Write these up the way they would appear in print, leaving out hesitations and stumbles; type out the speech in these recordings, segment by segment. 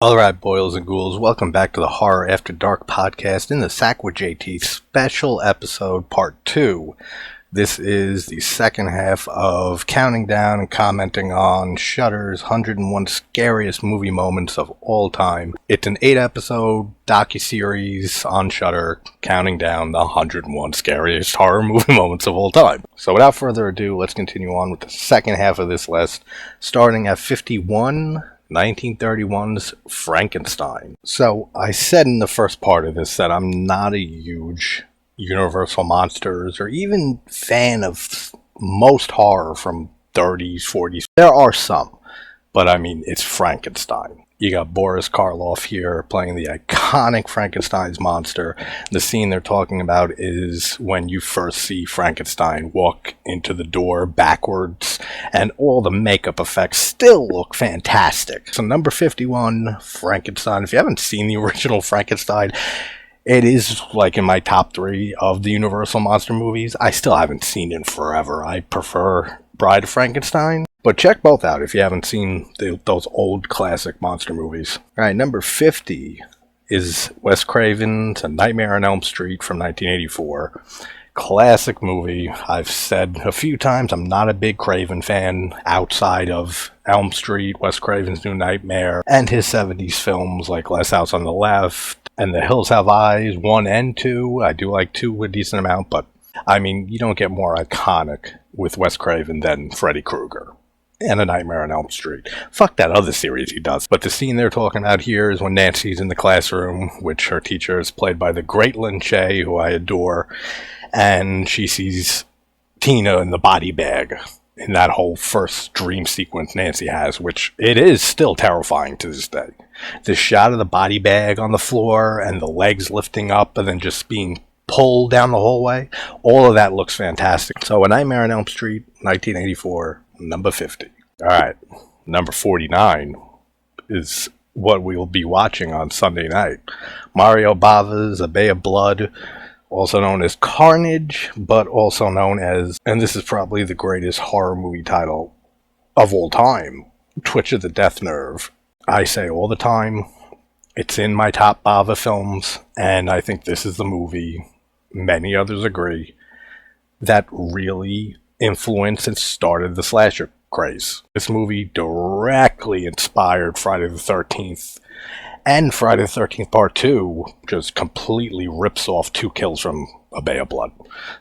Alright, boils and ghouls, welcome back to the Horror After Dark podcast in the Sack with JT special episode part 2. This is the second half of counting down and commenting on Shudder's 101 scariest movie moments of all time. It's an 8-episode docuseries on Shudder counting down the 101 scariest horror movie moments of all time. So without further ado, let's continue on with the second half of this list, starting at 51... 1931's Frankenstein. So, I said in the first part of this that I'm not a huge Universal Monsters or even fan of most horror from 30s, 40s. There are some, but I mean, it's Frankenstein. You got Boris Karloff here playing the iconic Frankenstein's monster. The scene they're talking about is when you first see Frankenstein walk into the door backwards, and all the makeup effects still look fantastic. So number 51, Frankenstein. If you haven't seen the original Frankenstein, it is like in my top 3 of the Universal Monster movies. I still haven't seen it in forever. I prefer Bride of Frankenstein. But check both out if you haven't seen those old classic monster movies. Alright, number 50 is Wes Craven's A Nightmare on Elm Street from 1984. Classic movie. I've said a few times I'm not a big Craven fan outside of Elm Street, Wes Craven's New Nightmare, and his 70s films like Last House on the Left, and The Hills Have Eyes 1 and 2. I do like 2 a decent amount, but I mean, you don't get more iconic with Wes Craven than Freddy Krueger and A Nightmare on Elm Street. Fuck that other series he does. But the scene they're talking about here is when Nancy's in the classroom, which her teacher is played by the great Lin Shaye, who I adore, and she sees Tina in the body bag in that whole first dream sequence Nancy has, which it is still terrifying to this day. The shot of the body bag on the floor and the legs lifting up and then just being pulled down the hallway, all of that looks fantastic. So A Nightmare on Elm Street, 1984, number 50. Alright, number 49 is what we'll be watching on Sunday night. Mario Bava's A Bay of Blood, also known as Carnage, but also known as, and this is probably the greatest horror movie title of all time, Twitch of the Death Nerve. I say all the time, it's in my top Bava films, and I think this is the movie, many others agree, that really influenced and started the slasher craze. This movie directly inspired Friday the 13th, and Friday the 13th Part 2 just completely rips off 2 kills from A Bay of Blood.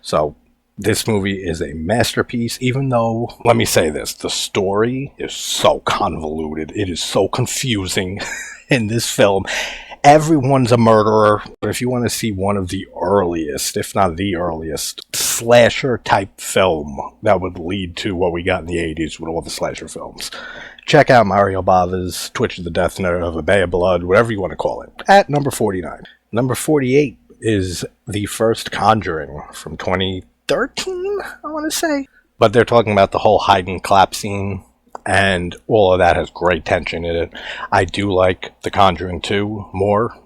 So this movie is a masterpiece, even though, let me say this, the story is so convoluted, it is so confusing in this film. Everyone's a murderer. But if you want to see one of the earliest, if not the earliest, slasher type film that would lead to what we got in the 80s with all the slasher films, check out Mario Bava's Twitch of the Death Nerve, A Bay of Blood, whatever you want to call it, at number 49. Number 48 is the first Conjuring from 2013, I want to say. But they're talking about the whole hide and clap scene, and all of that has great tension in it. I do like The Conjuring 2 more,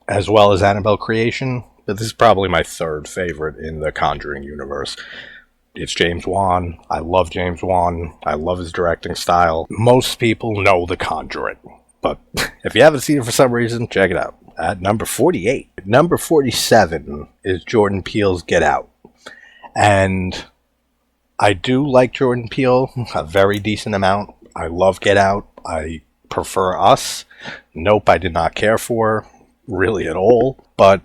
as well as Annabelle Creation, but this is probably my third favorite in the Conjuring universe. It's James Wan. I love James Wan. I love his directing style. Most people know The Conjuring, but if you haven't seen it for some reason, check it out. At number 48. Number 47 is Jordan Peele's Get Out. And I do like Jordan Peele a very decent amount. I love Get Out. I prefer Us. Nope, I did not care for, really at all. But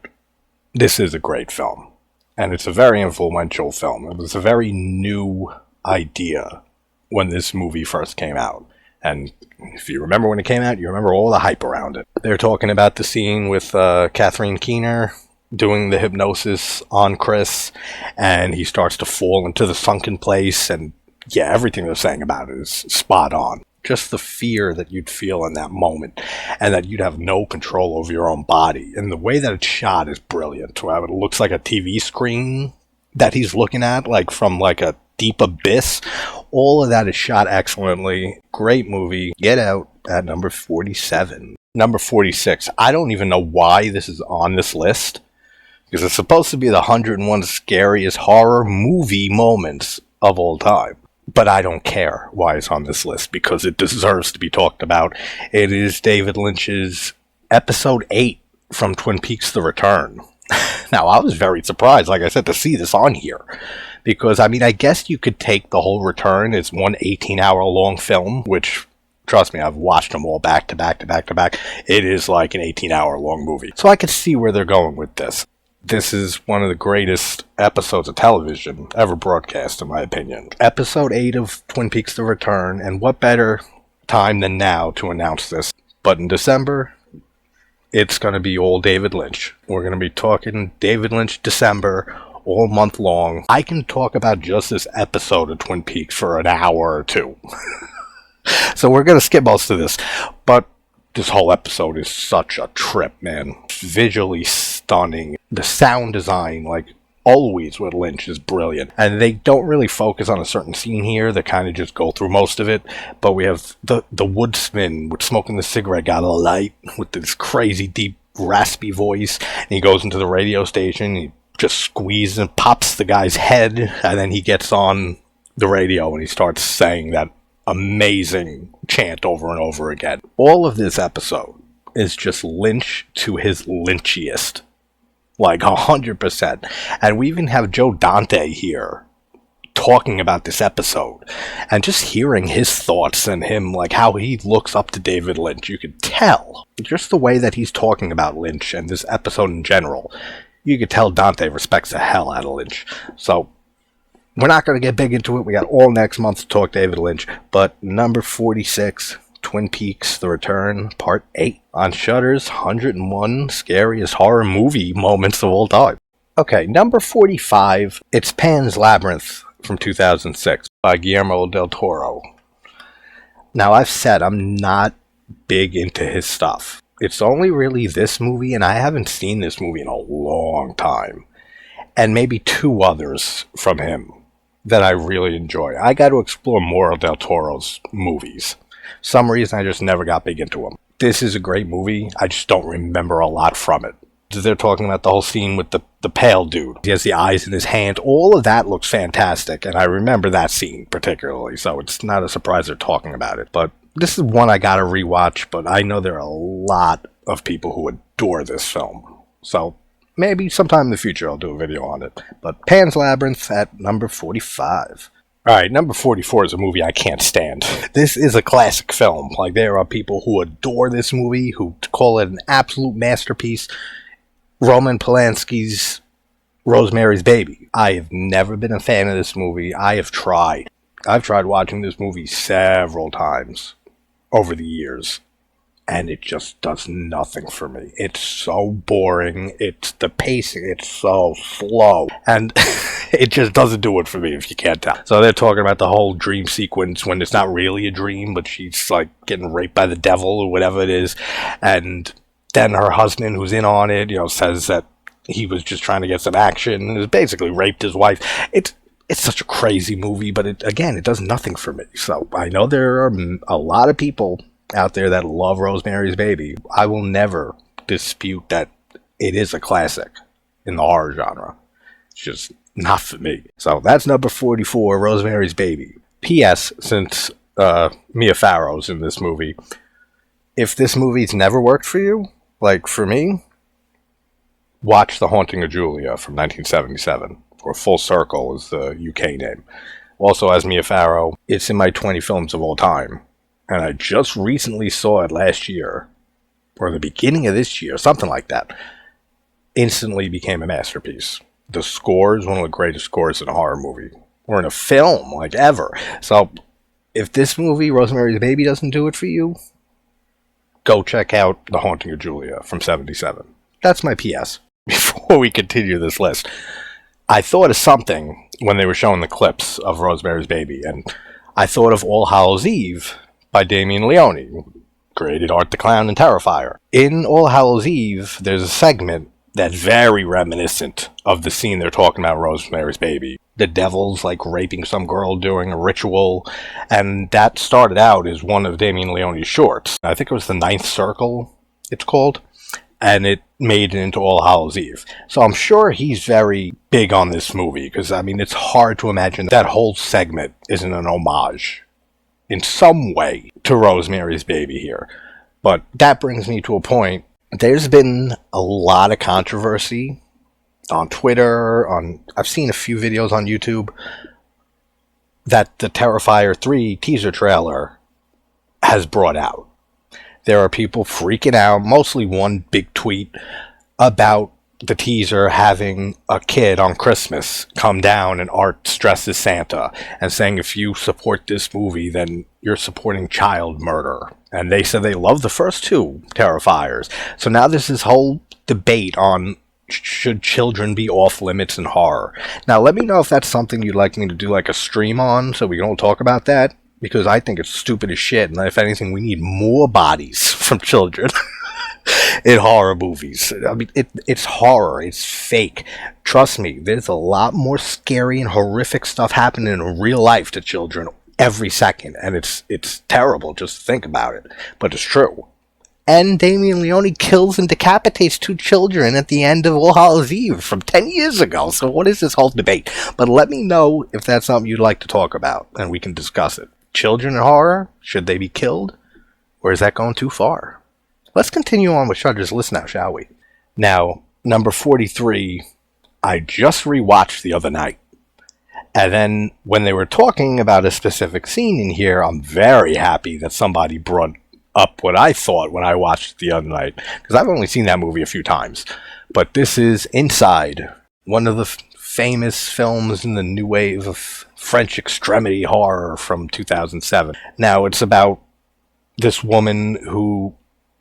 this is a great film. And it's a very influential film. It was a very new idea when this movie first came out. And if you remember when it came out, you remember all the hype around it. They're talking about the scene with Catherine Keener doing the hypnosis on Chris, and he starts to fall into the sunken place, and yeah, everything they're saying about it is spot on. Just the fear that you'd feel in that moment, and that you'd have no control over your own body. And the way that it's shot is brilliant. It looks like a TV screen that he's looking at, like from like a deep abyss. All of that is shot excellently. Great movie. Get Out at number 47. Number 46. I don't even know why this is on this list, because it's supposed to be the 101 scariest horror movie moments of all time. but I don't care why it's on this list because it deserves to be talked about. It is David Lynch's episode 8 from Twin Peaks: The Return. Now, I was very surprised, like I said, to see this on here. Because, I mean, I guess you could take the whole Return as one 18-hour long film, which, trust me, I've watched them all back to back to back to back. It is like an 18-hour long movie. So I could see where they're going with this. This is one of the greatest episodes of television ever broadcast, in my opinion. Episode 8 of Twin Peaks: The Return, and what better time than now to announce this. But in December, it's going to be all David Lynch. We're going to be talking David Lynch December all month long. I can talk about just this episode of Twin Peaks for an hour or two. So we're going to skip most of this. But this whole episode is such a trip, man. Visually stunning. The sound design, like always with Lynch, is brilliant. And they don't really focus on a certain scene here. They kind of just go through most of it. But we have the woodsman with smoking the cigarette, got a light with this crazy deep raspy voice. And he goes into the radio station. He just squeezes and pops the guy's head. And then he gets on the radio and he starts saying that amazing chant over and over again. All of this episode is just Lynch to his Lynchiest. Like 100%. And we even have Joe Dante here talking about this episode. And just hearing his thoughts and him, like how he looks up to David Lynch. You could tell. Just the way that he's talking about Lynch and this episode in general. You could tell Dante respects the hell out of Lynch. So we're not going to get big into it. We got all next month to talk David Lynch. But number 46, Twin Peaks: The Return, Part 8, on Shudder's 101 Scariest Horror Movie Moments of All Time. Okay, number 45, it's Pan's Labyrinth from 2006 by Guillermo del Toro. Now, I've said I'm not big into his stuff. It's only really this movie, and I haven't seen this movie in a long time. And maybe 2 others from him that I really enjoy. I got to explore more of del Toro's movies. Some reason I just never got big into them. This is a great movie. I just don't remember a lot from it. They're talking about the whole scene with the pale dude. He has the eyes in his hand. All of that looks fantastic, and I remember that scene particularly, so it's not a surprise they're talking about it. But this is one I gotta rewatch, but I know there are a lot of people who adore this film. So maybe sometime in the future I'll do a video on it. But Pan's Labyrinth at number 45. Alright, number 44 is a movie I can't stand. This is a classic film. Like, there are people who adore this movie, who call it an absolute masterpiece. Roman Polanski's Rosemary's Baby. I have never been a fan of this movie. I have tried. I've tried watching this movie several times over the years. And it just does nothing for me. It's so boring. It's the pacing. It's so slow. And it just doesn't do it for me, if you can't tell. So they're talking about the whole dream sequence when it's not really a dream, but she's like getting raped by the devil or whatever it is. And then her husband, who's in on it, says that he was just trying to get some action and has basically raped his wife. It's such a crazy movie, but it does nothing for me. So I know there are a lot of people out there that love Rosemary's Baby. I will never dispute that it is a classic in the horror genre. It's just not for me. So that's number 44, Rosemary's Baby. P.S. Since Mia Farrow's in this movie, if this movie's never worked for you, like for me, watch The Haunting of Julia from 1977, or Full Circle is the UK name. Also has Mia Farrow. It's in my 20 films of all time. And I just recently saw it last year, or the beginning of this year, something like that. Instantly became a masterpiece. The score is one of the greatest scores in a horror movie, or in a film, like ever. So, if this movie, Rosemary's Baby, doesn't do it for you, go check out The Haunting of Julia from 77. That's my PS. Before we continue this list, I thought of something when they were showing the clips of Rosemary's Baby, and I thought of All Hallows Eve by Damien Leone, who created Art the Clown and Terrifier. In All Hallows Eve, there's a segment that's very reminiscent of the scene they're talking about in Rosemary's Baby. The devil's like raping some girl during a ritual, and that started out as one of Damien Leone's shorts. I think it was The Ninth Circle, it's called. and it made it into All Hallows Eve. So I'm sure he's very big on this movie, because, I mean, it's hard to imagine that whole segment isn't an homage in some way to Rosemary's Baby here. But that brings me to a point. There's been a lot of controversy on Twitter, I've seen a few videos on YouTube, that the Terrifier 3 teaser trailer has brought out. There are people freaking out, mostly one big tweet, about the teaser having a kid on Christmas come down and Art dressed as Santa and saying, if you support this movie, then you're supporting child murder. And they said they love the first two Terrifiers. So now there's this whole debate on, should children be off limits in horror? Now let me know if that's something you'd like me to do like a stream on, so we can all talk about that, because I think it's stupid as shit, and if anything, we need more bodies from children in horror movies. I mean, it's horror. It's fake. Trust me, there's a lot more scary and horrific stuff happening in real life to children every second, and it's terrible just to think about it, but it's true. And Damien Leone kills and decapitates 2 children at the end of All Hallows Eve from 10 years ago. So what is this whole debate? But let me know if that's something you'd like to talk about, and we can discuss it. Children in horror, should they be killed? Or is that going too far? Let's continue on with Shudder's list now, shall we? Now, number 43, I just rewatched the other night. And then when they were talking about a specific scene in here, I'm very happy that somebody brought up what I thought when I watched it the other night, because I've only seen that movie a few times. But this is Inside, one of the famous films in the new wave of French extremity horror from 2007. Now, it's about this woman who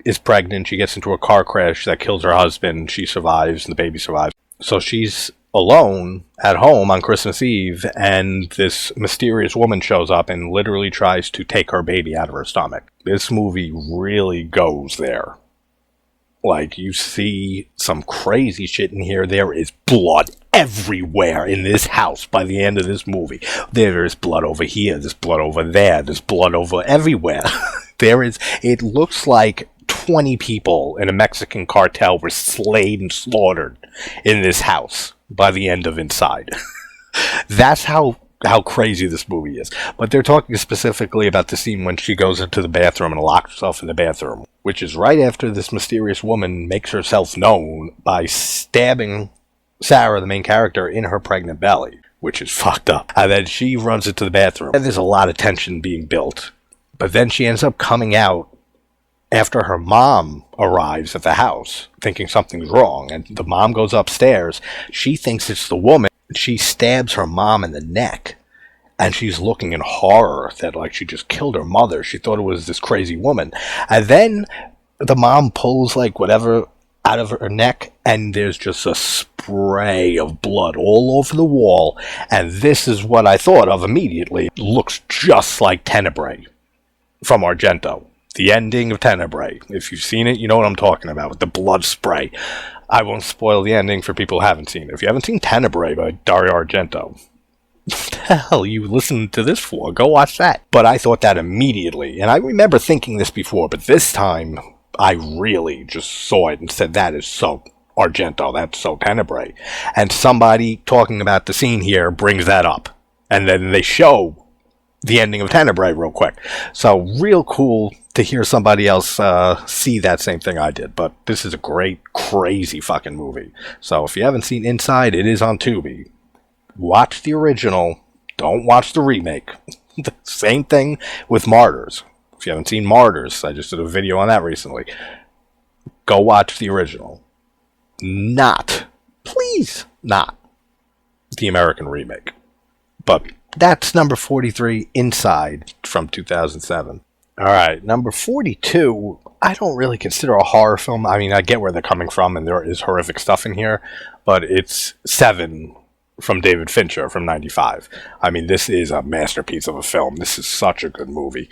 is pregnant. She gets into a car crash that kills her husband. She survives, and the baby survives. So she's alone at home on Christmas Eve, and this mysterious woman shows up and literally tries to take her baby out of her stomach. This movie really goes there. Like, you see some crazy shit in here. There is blood everywhere in this house by the end of this movie. There is blood over here, there's blood over there, there's blood over everywhere. It looks like 20 people in a Mexican cartel were slayed and slaughtered in this house by the end of Inside. That's how crazy this movie is. But they're talking specifically about the scene when she goes into the bathroom and locks herself in the bathroom, which is right after this mysterious woman makes herself known by stabbing Sarah, the main character, in her pregnant belly, which is fucked up. And then she runs into the bathroom, and there's a lot of tension being built. But then she ends up coming out after her mom arrives at the house, thinking something's wrong, and the mom goes upstairs. She thinks it's the woman. She stabs her mom in the neck, and she's looking in horror that, like, she just killed her mother. She thought it was this crazy woman. And then the mom pulls, like, whatever out of her neck, and there's just a spray of blood all over the wall. And this is what I thought of immediately. It looks just like Tenebrae from Argento. The ending of Tenebrae. If you've seen it, you know what I'm talking about, with the blood spray. I won't spoil the ending for people who haven't seen it. If you haven't seen Tenebrae by Dario Argento, what the hell you listening to this for? Go watch that. But I thought that immediately. And I remember thinking this before, but this time I really just saw it and said, that is so Argento. That's so Tenebrae. And somebody talking about the scene here brings that up. And then they show the ending of Tenebrae real quick. So real cool to hear somebody else see that same thing I did. But this is a great, crazy fucking movie. So if you haven't seen Inside, it is on Tubi. Watch the original. Don't watch the remake. The same thing with Martyrs. If you haven't seen Martyrs, I just did a video on that recently. Go watch the original. Please not the American remake. But that's number 43, Inside, from 2007. Alright, number 42, I don't really consider a horror film. I mean, I get where they're coming from, and there is horrific stuff in here, but it's Seven from David Fincher from 95. I mean, this is a masterpiece of a film. This is such a good movie.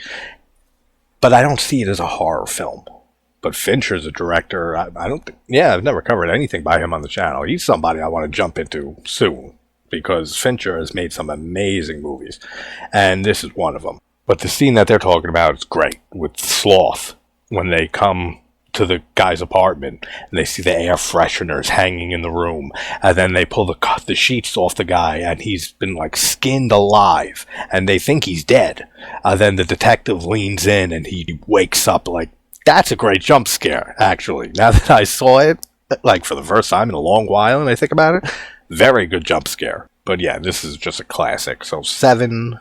But I don't see it as a horror film. But Fincher's a director. I don't think... Yeah, I've never covered anything by him on the channel. He's somebody I want to jump into soon, because Fincher has made some amazing movies, and this is one of them. But the scene that they're talking about is great, with Sloth, when they come to the guy's apartment, and they see the air fresheners hanging in the room, and then they pull the sheets off the guy, and he's been like skinned alive, and they think he's dead. Then the detective leans in, and he wakes up. Like, that's a great jump scare, actually. Now that I saw it, like for the first time in a long while, and I think about it, very good jump scare. But yeah, this is just a classic. So 7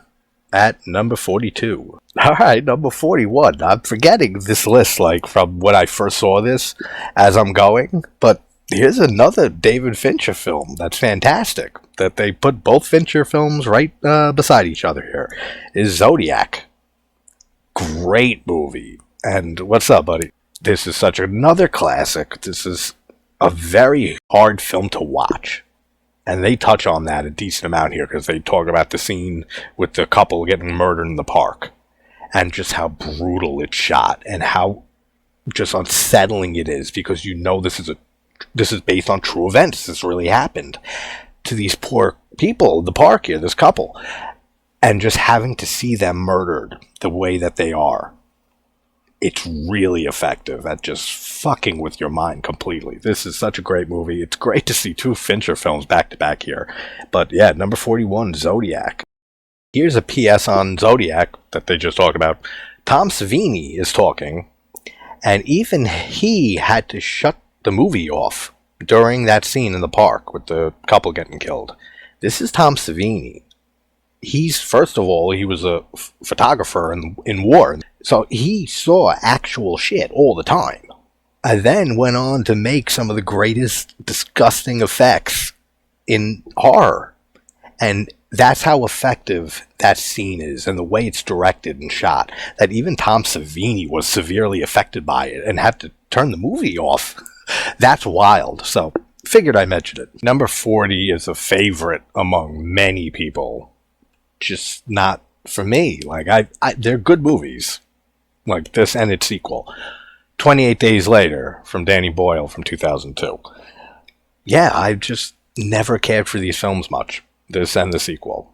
at number 42. Alright, number 41. I'm forgetting this list, like, from when I first saw this as I'm going. But here's another David Fincher film that's fantastic. That they put both Fincher films right beside each other here. Is Zodiac. Great movie. And what's up, buddy? This is such another classic. This is a very hard film to watch. And they touch on that a decent amount here, because they talk about the scene with the couple getting murdered in the park. And just how brutal it's shot, and how just unsettling it is, because you know this is based on true events. This really happened to these poor people in the park here, this couple. And just having to see them murdered the way that they are. It's really effective at just fucking with your mind completely. This is such a great movie. It's great to see two Fincher films back to back here. But yeah, number 41, Zodiac. Here's a PS on Zodiac that they just talked about. Tom Savini is talking, and even he had to shut the movie off during that scene in the park with the couple getting killed. This is Tom Savini. He's, first of all, he was a photographer in war, so he saw actual shit all the time. And then went on to make some of the greatest disgusting effects in horror. And that's how effective that scene is, and the way it's directed and shot, that even Tom Savini was severely affected by it and had to turn the movie off. That's wild. So, figured I mentioned it. Number 40 is a favorite among many people. Just not for me. Like, they're good movies. Like this and its sequel. 28 Days Later, from Danny Boyle from 2002. Yeah, I just never cared for these films much. This and the sequel.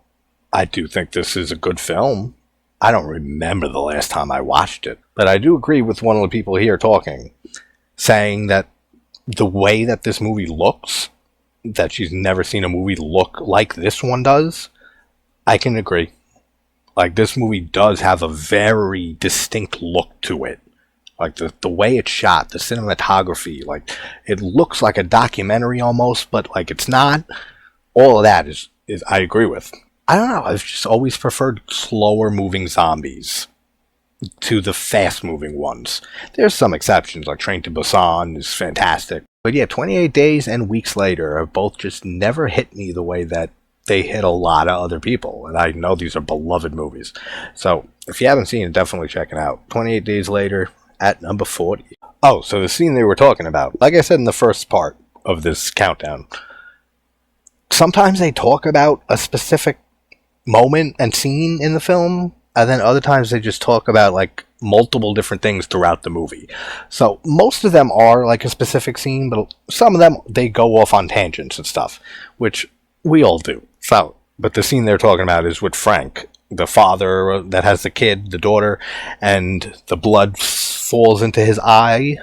I do think this is a good film. I don't remember the last time I watched it. But I do agree with one of the people here talking, saying that the way that this movie looks, that she's never seen a movie look like this one does, I can agree. Like, this movie does have a very distinct look to it. Like, the way it's shot, the cinematography, like, it looks like a documentary almost, but, like, it's not. All of that is I agree with. I don't know, I've just always preferred slower moving zombies to the fast moving ones. There's some exceptions, like Train to Busan is fantastic. But yeah, 28 Days and Weeks Later have both just never hit me the way that they hit a lot of other people. And I know these are beloved movies. So if you haven't seen it, definitely check it out. 28 Days Later at number 40. Oh, so the scene they were talking about, like I said in the first part of this countdown, sometimes they talk about a specific moment and scene in the film, and then other times they just talk about like multiple different things throughout the movie. So most of them are like a specific scene, but some of them they go off on tangents and stuff, which we all do. So, but the scene they're talking about is with Frank, the father that has the kid, the daughter, and the blood falls into his eye,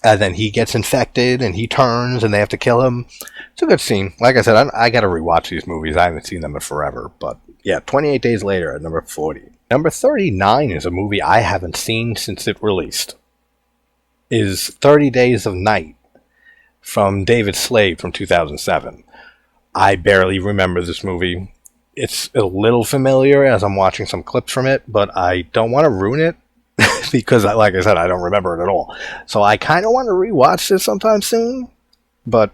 and then he gets infected, and he turns, and they have to kill him. It's a good scene. Like I said, I gotta rewatch these movies. I haven't seen them in forever. But yeah, 28 Days Later at number 40. Number 39 is a movie I haven't seen since it released. Is 30 Days of Night from David Slade from 2007. I barely remember this movie. It's a little familiar as I'm watching some clips from it, but I don't want to ruin it because, like I said, I don't remember it at all. So I kind of want to rewatch this sometime soon, but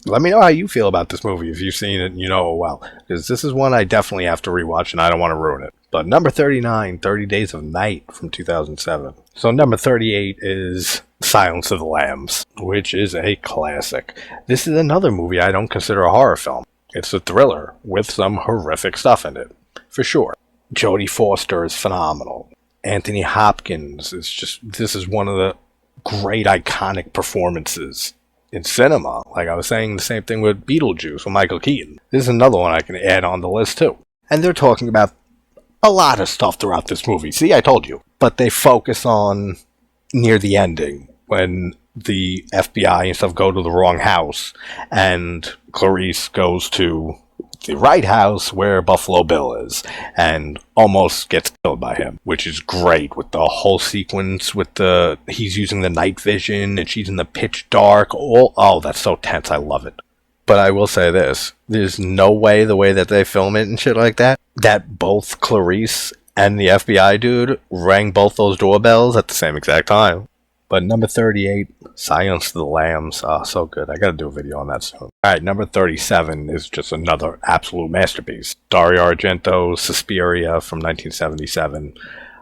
let me know how you feel about this movie if you've seen it and you know it well, because this is one I definitely have to rewatch and I don't want to ruin it. But number 39, 30 Days of Night from 2007. So number 38 is Silence of the Lambs, which is a classic. This is another movie I don't consider a horror film. It's a thriller with some horrific stuff in it, for sure. Jodie Foster is phenomenal. Anthony Hopkins is just, this is one of the great iconic performances in cinema. Like I was saying the same thing with Beetlejuice with Michael Keaton. This is another one I can add on the list too. And they're talking about a lot of stuff throughout this movie. See, I told you. But they focus on near the ending when the FBI and stuff go to the wrong house, and Clarice goes to the right house where Buffalo Bill is, and almost gets killed by him, which is great with the whole sequence with he's using the night vision and she's in the pitch dark. Oh, that's so tense. I love it. But I will say this, there's no way, the way that they film it and shit like that both Clarice and the FBI dude rang both those doorbells at the same exact time. But number 38, Silence of the Lambs. Oh, so good. I gotta do a video on that soon. Alright, number 37 is just another absolute masterpiece. Dario Argento's Suspiria from 1977.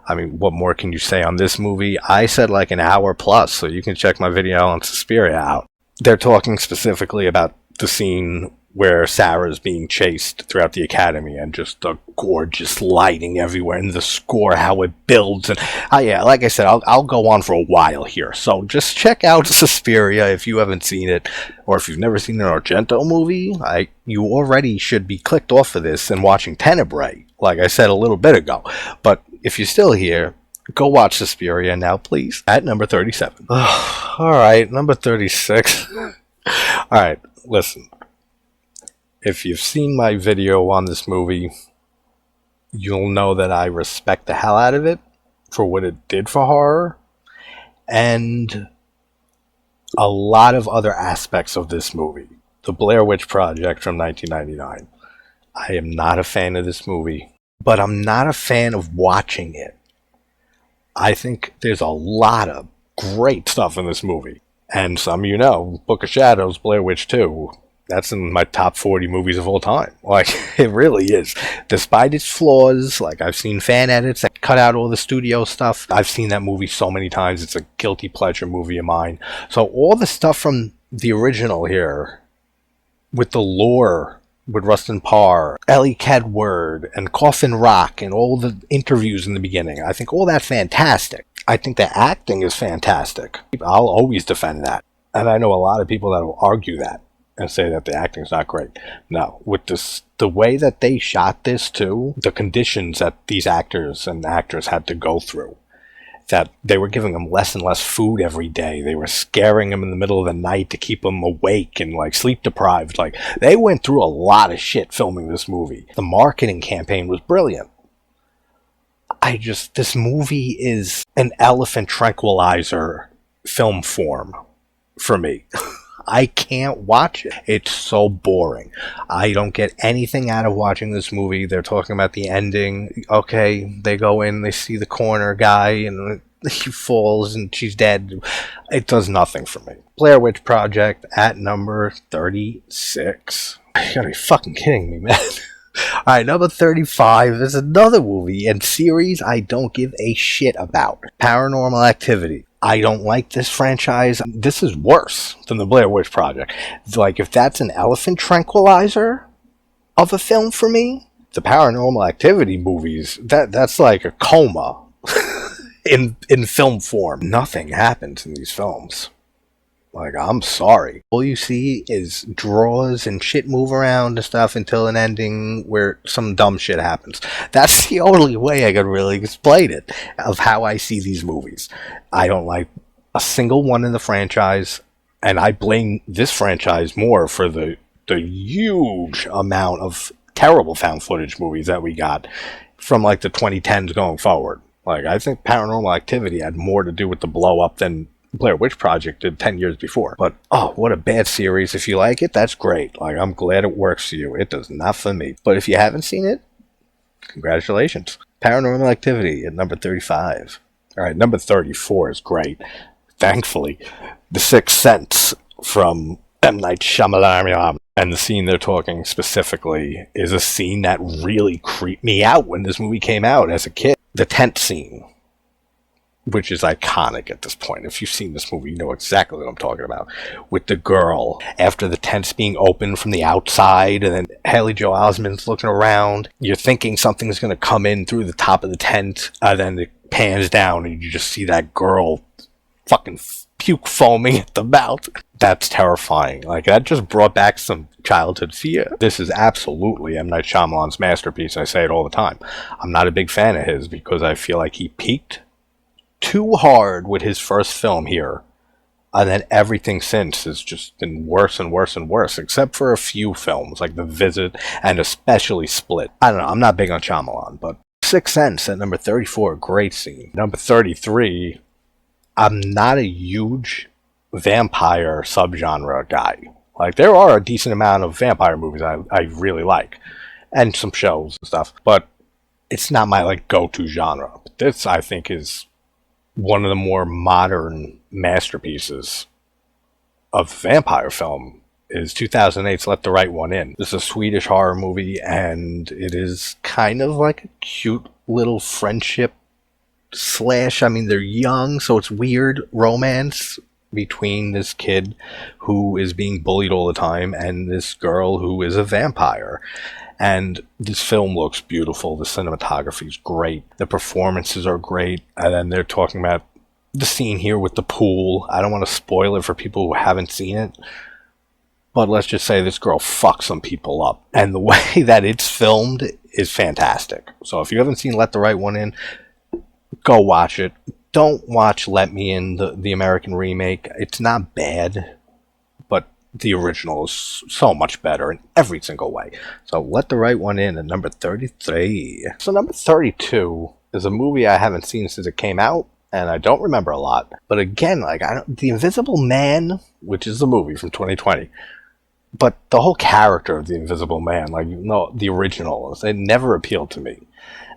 I mean, what more can you say on this movie? I said like an hour plus, so you can check my video on Suspiria out. They're talking specifically about the scene where Sarah's being chased throughout the academy, and just the gorgeous lighting everywhere, and the score, how it builds. And yeah, like I said, I'll go on for a while here, so just check out Suspiria if you haven't seen it, or if you've never seen an Argento movie. You already should be clicked off of this and watching Tenebrae, like I said a little bit ago. But if you're still here, go watch Suspiria now, please. At number 37. Alright, number 36. Alright, listen. If you've seen my video on this movie, you'll know that I respect the hell out of it for what it did for horror, and a lot of other aspects of this movie. The Blair Witch Project from 1999. I am not a fan of this movie, but I'm not a fan of watching it. I think there's a lot of great stuff in this movie. And some Book of Shadows, Blair Witch 2, that's in my top 40 movies of all time. Like, it really is. Despite its flaws, like, I've seen fan edits that cut out all the studio stuff. I've seen that movie so many times. It's a guilty pleasure movie of mine. So all the stuff from the original here, with the lore, with Rustin Parr, Ellie Kedward, and Coffin Rock, and all the interviews in the beginning, I think all that's fantastic. I think the acting is fantastic. I'll always defend that. And I know a lot of people that will argue that and say that the acting's not great. No, with the way that they shot this too, the conditions that these actors and actors had to go through, that they were giving them less and less food every day. They were scaring them in the middle of the night to keep them awake and like sleep deprived. Like, they went through a lot of shit filming this movie. The marketing campaign was brilliant. This movie is an elephant tranquilizer film form for me. I can't watch it. It's so boring. I don't get anything out of watching this movie. They're talking about the ending. Okay, they go in, they see the corner guy, and he falls, and she's dead. It does nothing for me. Blair Witch Project at number 36. You gotta be fucking kidding me, man. Alright, number 35 is another movie and series I don't give a shit about. Paranormal Activity. I don't like this franchise. This is worse than the Blair Witch Project. Like, if that's an elephant tranquilizer of a film for me, the Paranormal Activity movies, that's like a coma in film form. Nothing happens in these films. Like, I'm sorry. All you see is drawers and shit move around and stuff until an ending where some dumb shit happens. That's the only way I could really explain it, of how I see these movies. I don't like a single one in the franchise, and I blame this franchise more for the huge amount of terrible found footage movies that we got from like the 2010s going forward. Like, I think Paranormal Activity had more to do with the blow up than Blair Witch Project did 10 years before. But, oh, what a bad series. If you like it, that's great. Like, I'm glad it works for you. It does not for me. But if you haven't seen it, congratulations. Paranormal Activity at number 35. Alright, number 34 is great. Thankfully. The Sixth Sense from M. Night Shyamalan. And the scene they're talking specifically is a scene that really creeped me out when this movie came out as a kid. The tent scene, which is iconic at this point. If you've seen this movie, you know exactly what I'm talking about. With the girl, after the tent's being opened from the outside, and then Haley Joel Osment's looking around. You're thinking something's going to come in through the top of the tent, and then it pans down, and you just see that girl fucking puke foaming at the mouth. That's terrifying. Like, that just brought back some childhood fear. This is absolutely M. Night Shyamalan's masterpiece. I say it all the time. I'm not a big fan of his because I feel like he peaked too hard with his first film here And then everything since has just been worse and worse and worse, except for a few films like The Visit and especially Split. I don't know, I'm not big on Shyamalan, but Sixth Sense at number 34, great scene. Number 33, I'm not a huge vampire subgenre guy. Like, there are a decent amount of vampire movies I really like, and some shows and stuff, but it's not my, like, go-to genre. But this, I think, is one of the more modern masterpieces of vampire film is 2008's Let the Right One In. This is a Swedish horror movie, and it is kind of like a cute little friendship slash, I mean, they're young, so it's weird romance between this kid who is being bullied all the time and this girl who is a vampire. And this film looks beautiful. The cinematography is great. The performances are great. And then they're talking about the scene here with the pool. I don't want to spoil it for people who haven't seen it, but let's just say this girl fucks some people up. And the way that it's filmed is fantastic. So if you haven't seen Let the Right One In, go watch it. Don't watch Let Me In, the American remake. It's not bad, but the original is so much better in every single way. So Let the Right One In at number 33. So number 32 is a movie I haven't seen since it came out, and I don't remember a lot. But again, like, The Invisible Man, which is the movie from 2020, but the whole character of the Invisible Man, like, you know, the original, it never appealed to me.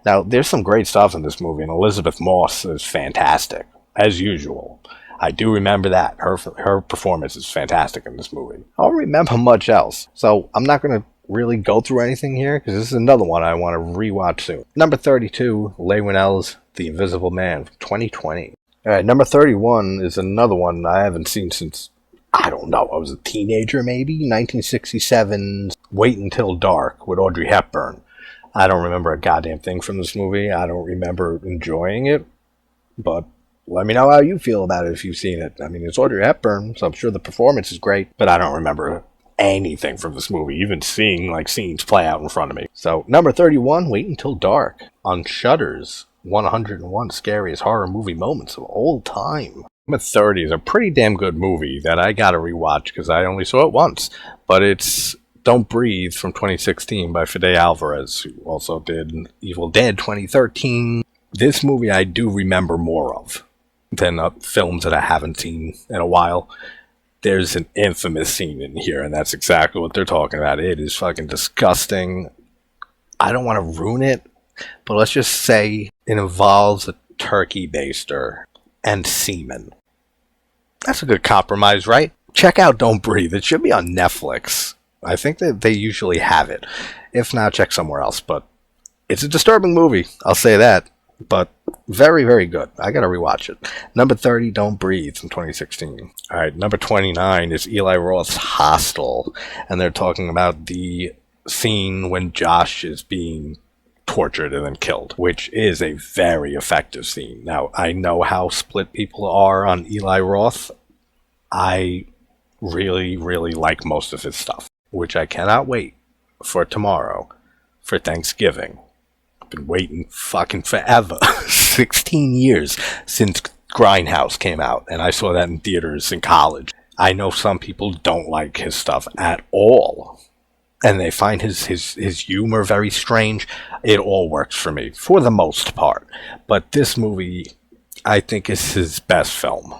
Now, there's some great stuff in this movie, and Elizabeth Moss is fantastic, as usual. I do remember that. Her performance is fantastic in this movie. I don't remember much else, so I'm not going to really go through anything here, because this is another one I want to rewatch soon. Number 32, Leigh Whannell's The Invisible Man from 2020. Alright, number 31 is another one I haven't seen since, I don't know, I was a teenager maybe? 1967's Wait Until Dark with Audrey Hepburn. I don't remember a goddamn thing from this movie. I don't remember enjoying it, but let me know how you feel about it if you've seen it. I mean, it's Audrey Hepburn, so I'm sure the performance is great, but I don't remember anything from this movie, even seeing, like, scenes play out in front of me. So, number 31, Wait Until Dark, on Shudder's 101 Scariest Horror Movie Moments of All Time. Number 30 is a pretty damn good movie that I gotta rewatch because I only saw it once, but it's Don't Breathe from 2016 by Fede Alvarez, who also did Evil Dead 2013. This movie I do remember more of than films that I haven't seen in a while. There's an infamous scene in here, and that's exactly what they're talking about. It is fucking disgusting. I don't want to ruin it, but let's just say it involves a turkey baster and semen. That's a good compromise, right? Check out Don't Breathe. It should be on Netflix. I think that they usually have it. If not, check somewhere else. But it's a disturbing movie, I'll say that. But very, very good. I gotta rewatch it. Number 30, Don't Breathe from 2016. Alright, number 29 is Eli Roth's Hostel. And they're talking about the scene when Josh is being tortured and then killed, which is a very effective scene. Now, I know how split people are on Eli Roth. I really, really like most of his stuff, which I cannot wait for tomorrow for Thanksgiving. I've been waiting fucking forever. 16 years since Grindhouse came out, and I saw that in theaters in college. I know some people don't like his stuff at all, and they find his humor very strange. It all works for me, for the most part. But this movie, I think, is his best film,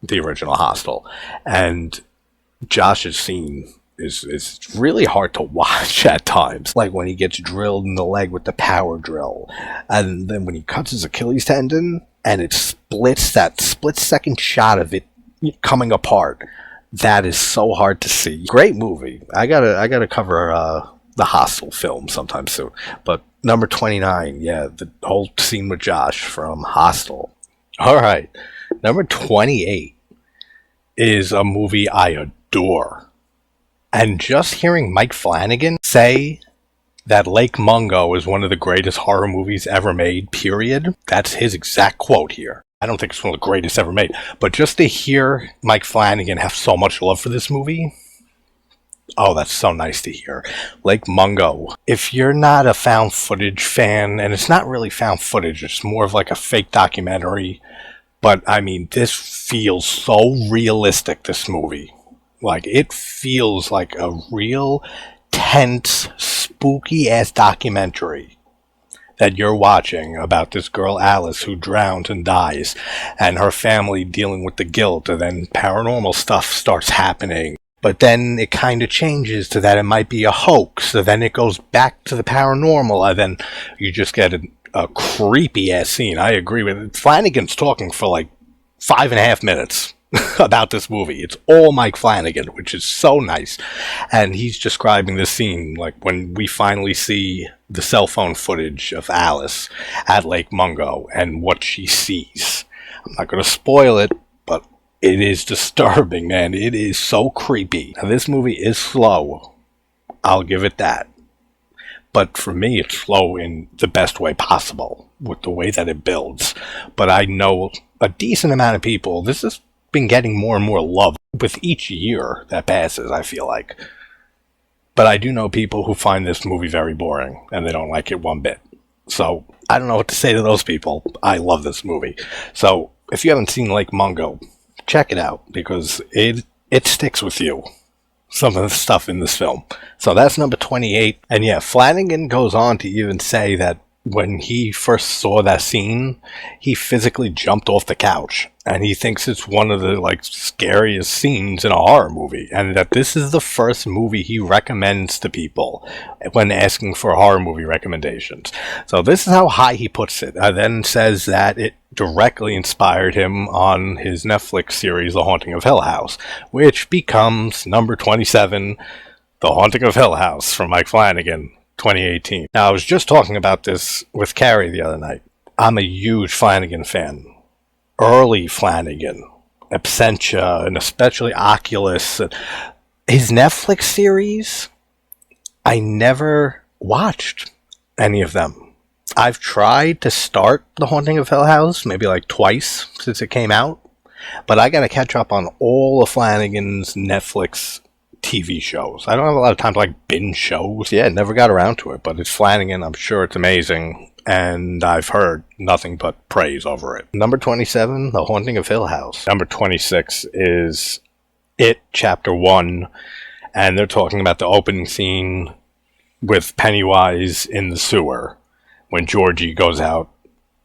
the original Hostel. And Josh's scene is really hard to watch at times. Like when he gets drilled in the leg with the power drill, and then when he cuts his Achilles tendon, and it splits, that split-second shot of it coming apart. That is so hard to see. Great movie. I gotta cover the Hostel film sometime soon. But number 29, yeah, the whole scene with Josh from Hostel. Alright, number 28 is a movie I adore. And just hearing Mike Flanagan say that Lake Mungo is one of the greatest horror movies ever made, period, that's his exact quote here. I don't think it's one of the greatest ever made, but just to hear Mike Flanagan have so much love for this movie, oh, that's so nice to hear. Lake Mungo. If you're not a found footage fan, and it's not really found footage, it's more of like a fake documentary But, I mean, this feels so realistic, this movie. Like, it feels like a real tense, spooky-ass documentary that you're watching about this girl Alice who drowns and dies, and her family dealing with the guilt, and then paranormal stuff starts happening. But then it kind of changes to that it might be a hoax, so then it goes back to the paranormal, and then you just get a creepy-ass scene. I agree with it. Flanagan's talking for like 5.5 minutes about this movie. It's all Mike Flanagan, which is so nice. And he's describing the scene, like when we finally see the cell phone footage of Alice at Lake Mungo and what she sees. I'm not going to spoil it, but it is disturbing, man. It is so creepy. Now, this movie is slow. I'll give it that. But for me, it's slow in the best way possible, with the way that it builds. But I know a decent amount of people, this has been getting more and more love with each year that passes, I feel like. But I do know people who find this movie very boring, and they don't like it one bit. So, I don't know what to say to those people. I love this movie. So, if you haven't seen Lake Mungo, check it out, because it sticks with you. Some of the stuff in this film. So that's number 28. And yeah, Flanagan goes on to even say that when he first saw that scene, he physically jumped off the couch. And he thinks it's one of the scariest scenes in a horror movie. And that this is the first movie he recommends to people when asking for horror movie recommendations. So this is how high he puts it. Then says that it directly inspired him on his Netflix series, The Haunting of Hill House, which becomes number 27, The Haunting of Hill House from Mike Flanagan, 2018. Now, I was just talking about this with Carrie the other night. I'm a huge Flanagan fan. Early Flanagan, Absentia, and especially Oculus. His Netflix series, I never watched any of them. I've tried to start The Haunting of Hill House maybe twice since it came out, but I gotta catch up on all of Flanagan's Netflix TV shows. I don't have a lot of time to binge shows. Yeah, never got around to it, but it's Flanagan. I'm sure it's amazing, and I've heard nothing but praise over it. Number 27, The Haunting of Hill House. Number 26 is It, Chapter 1, and they're talking about the opening scene with Pennywise in the sewer when Georgie goes out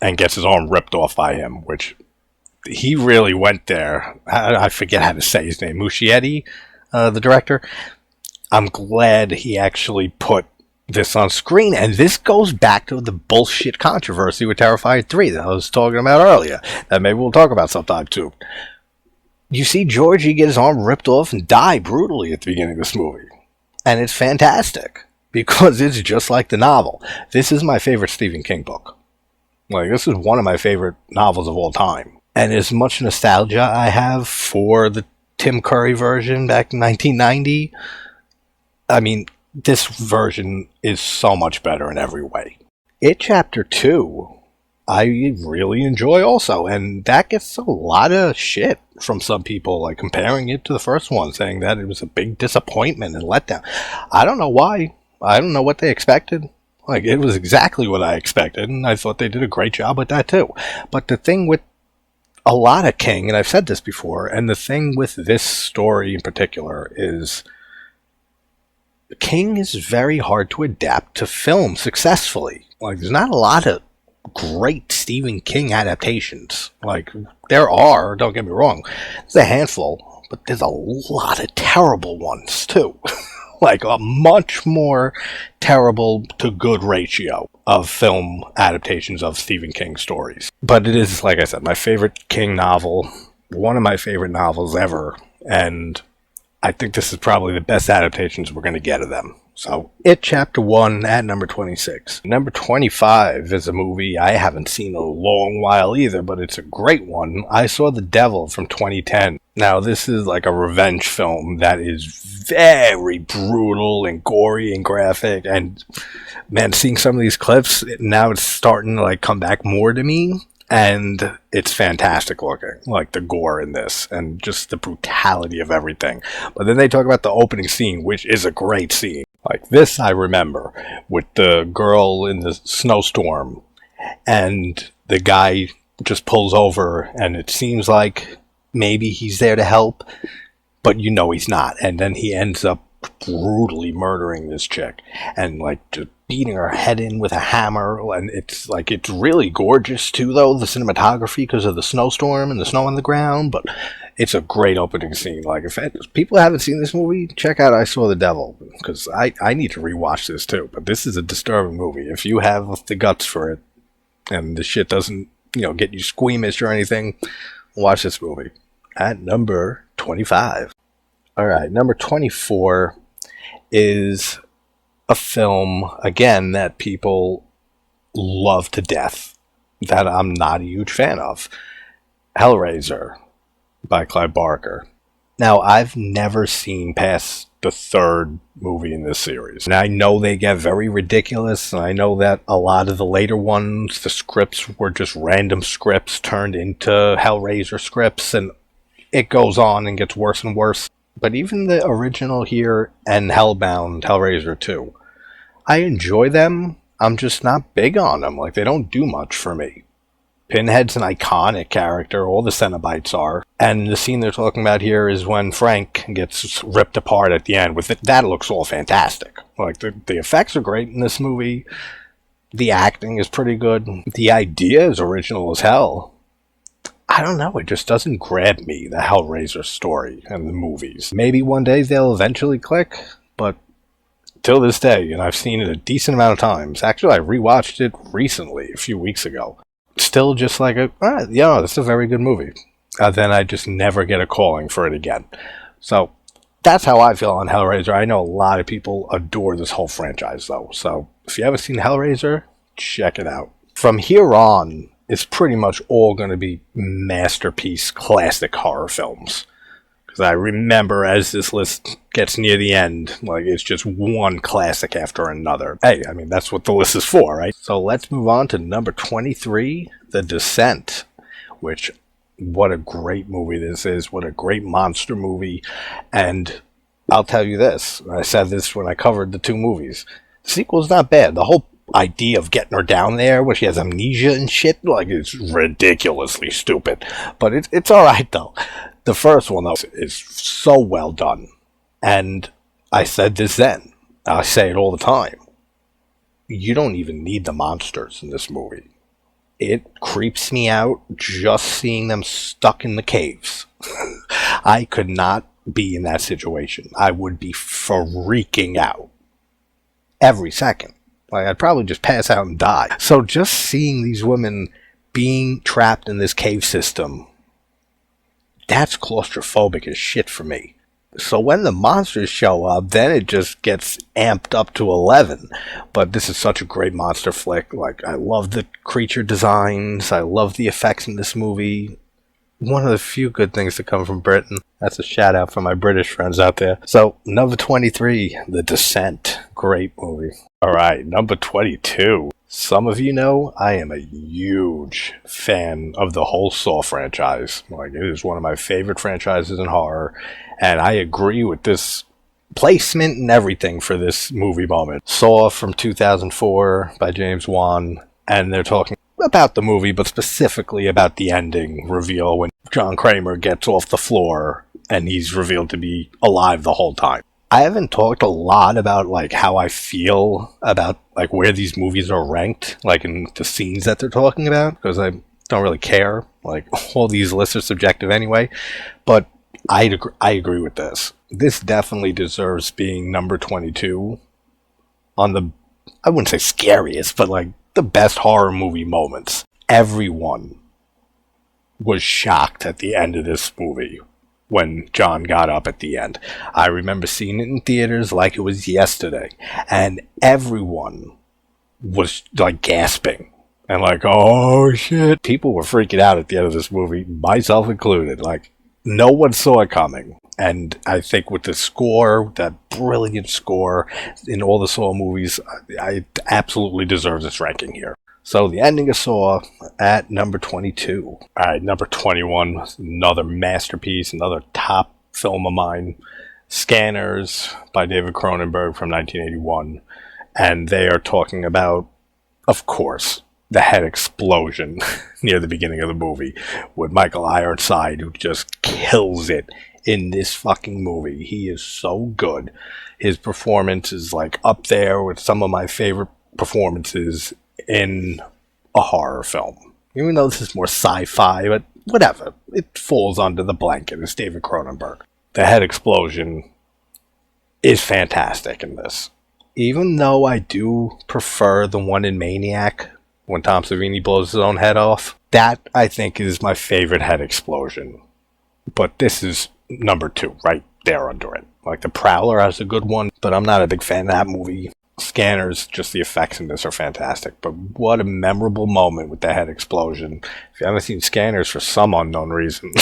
and gets his arm ripped off by him, which he really went there. I forget how to say his name. Muschietti, the director. I'm glad he actually put this on screen, and this goes back to the bullshit controversy with Terrifier 3 that I was talking about earlier, that maybe we'll talk about sometime too. You see Georgie get his arm ripped off and die brutally at the beginning of this movie, and it's fantastic. Because it's just like the novel. This is my favorite Stephen King book. This is one of my favorite novels of all time. And as much nostalgia I have for the Tim Curry version back in 1990, I mean, this version is so much better in every way. It Chapter 2, I really enjoy also. And that gets a lot of shit from some people, comparing it to the first one, saying that it was a big disappointment and letdown. I don't know why. I don't know what they expected. It was exactly what I expected, and I thought they did a great job with that too. But the thing with a lot of King, and I've said this before, and the thing with this story in particular is King is very hard to adapt to film successfully. There's not a lot of great Stephen King adaptations. There are, don't get me wrong, there's a handful, but there's a lot of terrible ones too. A much more terrible to good ratio of film adaptations of Stephen King stories. But it is, like I said, my favorite King novel, one of my favorite novels ever, and I think this is probably the best adaptations we're going to get of them. So, It Chapter 1 at number 26. Number 25 is a movie I haven't seen in a long while either, but it's a great one. I Saw the Devil from 2010. Now, this is a revenge film that is very brutal and gory and graphic, and man, seeing some of these clips, now it's starting to come back more to me. And it's fantastic looking, the gore in this, and just the brutality of everything. But then they talk about the opening scene, which is a great scene. This I remember, with the girl in the snowstorm, and the guy just pulls over, and it seems like maybe he's there to help, but you know he's not. And then he ends up brutally murdering this chick and like just beating her head in with a hammer. And it's like, it's really gorgeous too, though, the cinematography, because of the snowstorm and the snow on the ground. But it's a great opening scene. Like, if people haven't seen this movie, check out I Saw the Devil, because I need to rewatch this too. But this is a disturbing movie. If you have the guts for it and the shit doesn't, get you squeamish or anything, watch this movie. At number 25. All right, number 24 is a film, again, that people love to death, that I'm not a huge fan of. Hellraiser by Clive Barker. Now, I've never seen past the third movie in this series. And I know they get very ridiculous, and I know that a lot of the later ones, the scripts were just random scripts turned into Hellraiser scripts, and it goes on and gets worse and worse. But even the original here and Hellbound, Hellraiser 2, I enjoy them. I'm just not big on them. Like, they don't do much for me. Pinhead's an iconic character. All the Cenobites are. And the scene they're talking about here is when Frank gets ripped apart at the end. With it, that looks all fantastic. Like, the effects are great in this movie. The acting is pretty good. The idea is original as hell. I don't know, it just doesn't grab me, the Hellraiser story and the movies. Maybe one day they'll eventually click, but till this day, and I've seen it a decent amount of times. Actually, I rewatched it recently, a few weeks ago. Still just like, alright, that's a very good movie. Then I just never get a calling for it again. So, that's how I feel on Hellraiser. I know a lot of people adore this whole franchise, though. So, if you haven't seen Hellraiser, check it out. From here on, it's pretty much all going to be masterpiece classic horror films. Because I remember as this list gets near the end, like, it's just one classic after another. Hey, I mean, that's what the list is for, right? So let's move on to number 23, The Descent. Which, what a great movie this is. What a great monster movie. And I'll tell you this. I said this when I covered the two movies. The sequel's not bad. The whole idea of getting her down there where she has amnesia and shit, like, it's ridiculously stupid, but it's all right though. The first one, though, is so well done, and I said this then, I say it all the time, you don't even need the monsters in this movie. It creeps me out just seeing them stuck in the caves. I could not be in that situation. I would be freaking out every second. Like, I'd probably just pass out and die. So just seeing these women being trapped in this cave system, that's claustrophobic as shit for me. So when the monsters show up, then it just gets amped up to 11. But this is such a great monster flick. Like, I love the creature designs. I love the effects in this movie. One of the few good things to come from Britain. That's a shout out for my British friends out there. So, number 23, The Descent. Great movie. Alright, number 22. Some of you know I am a huge fan of the whole Saw franchise. Like, it is one of my favorite franchises in horror. And I agree with this placement and everything for this movie moment. Saw from 2004 by James Wan. And they're talking about the movie, but specifically about the ending reveal when John Kramer gets off the floor and he's revealed to be alive the whole time. I haven't talked a lot about, like, how I feel about, like, where these movies are ranked, like, in the scenes that they're talking about, because I don't really care. Like, all these lists are subjective anyway, but I agree with this. This definitely deserves being number 22 on the, I wouldn't say scariest, but, like, the best horror movie moments. Everyone was shocked at the end of this movie when John got up at the end. I remember seeing it in theaters like it was yesterday, and everyone was, like, gasping and like, oh shit. People were freaking out at the end of this movie, myself included. Like, no one saw it coming. And I think with the score, that brilliant score in all the Saw movies, it absolutely deserves its ranking here. So the ending of Saw at number 22. Alright, number 21, another masterpiece, another top film of mine. Scanners by David Cronenberg from 1981. And they are talking about, of course, the head explosion near the beginning of the movie with Michael Ironside, who just kills it in this fucking movie. He is so good. His performance is like up there with some of my favorite performances in a horror film. Even though this is more sci-fi, but whatever. It falls under the blanket. It's David Cronenberg. The head explosion is fantastic in this. Even though I do prefer the one in Maniac, when Tom Savini blows his own head off, that I think is my favorite head explosion. But this is number 2, right there under it. Like, The Prowler has a good one, but I'm not a big fan of that movie. Scanners, just the effects in this are fantastic. But what a memorable moment with the head explosion. If you haven't seen Scanners for some unknown reason,